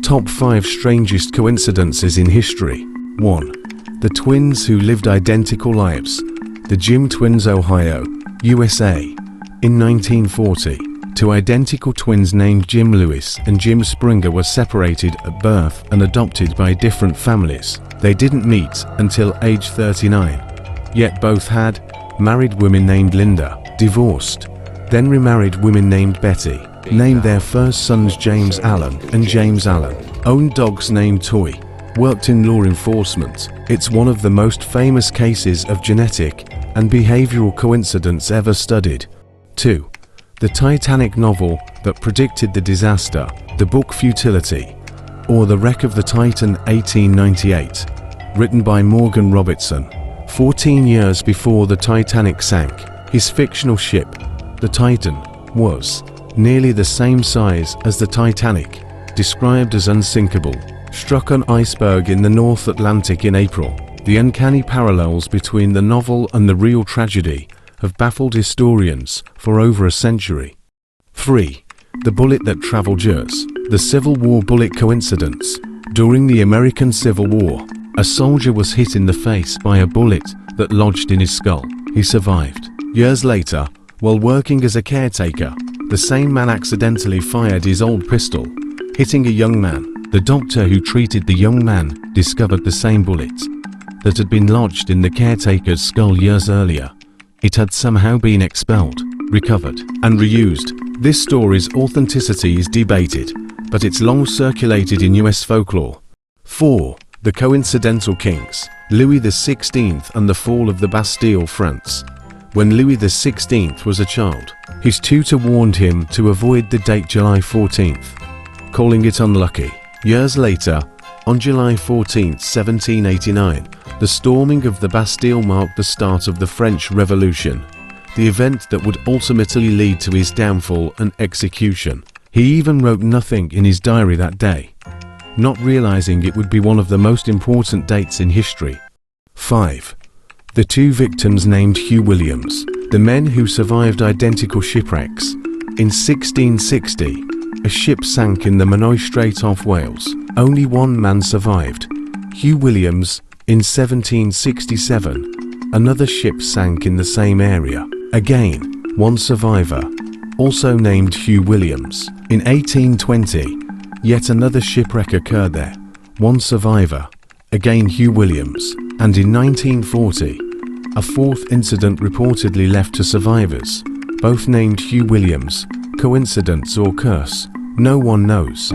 Top 5 strangest coincidences in history. 1. The twins who lived identical lives. The Jim twins, Ohio, USA. In 1940, two identical twins named Jim Lewis and Jim Springer were separated at birth and adopted by different families. They didn't meet until age 39, yet both had married women named Linda, divorced, then remarried women named Betty, named their first sons James Allen and James Allen, owned dogs named Toy, worked in law enforcement. It's one of the most famous cases of genetic and behavioral coincidence ever studied. 2. The Titanic novel that predicted the disaster, the book Futility, or The Wreck of the Titan 1898, written by Morgan Robertson. 14 years before the Titanic sank, his fictional ship, the Titan, was nearly the same size as the Titanic, described as unsinkable, struck an iceberg in the North Atlantic in April. The uncanny parallels between the novel and the real tragedy have baffled historians for over a century. 3. The bullet that traveled years. The Civil War bullet coincidence. During the American Civil War, a soldier was hit in the face by a bullet that lodged in his skull. He survived. Years later, while working as a caretaker, the same man accidentally fired his old pistol, hitting a young man. The doctor who treated the young man discovered the same bullet that had been lodged in the caretaker's skull years earlier. It had somehow been expelled, recovered, and reused. This story's authenticity is debated, but it's long circulated in US folklore. 4. The Coincidental Kings. Louis XVI and the fall of the Bastille, France. When Louis XVI was a child, his tutor warned him to avoid the date July 14th, calling it unlucky. Years later, on July 14, 1789, the storming of the Bastille marked the start of the French Revolution, the event that would ultimately lead to his downfall and execution. He even wrote nothing in his diary that day, not realizing it would be one of the most important dates in history. 5. The two victims named Hugh Williams. The men who survived identical shipwrecks. In 1660, a ship sank in the Menai Strait off Wales. Only one man survived, Hugh Williams. In 1767, another ship sank in the same area. Again, one survivor, also named Hugh Williams. In 1820, yet another shipwreck occurred there. One survivor, again Hugh Williams. And in 1940, a fourth incident reportedly left to survivors, both named Hugh Williams. Coincidence or curse? No one knows.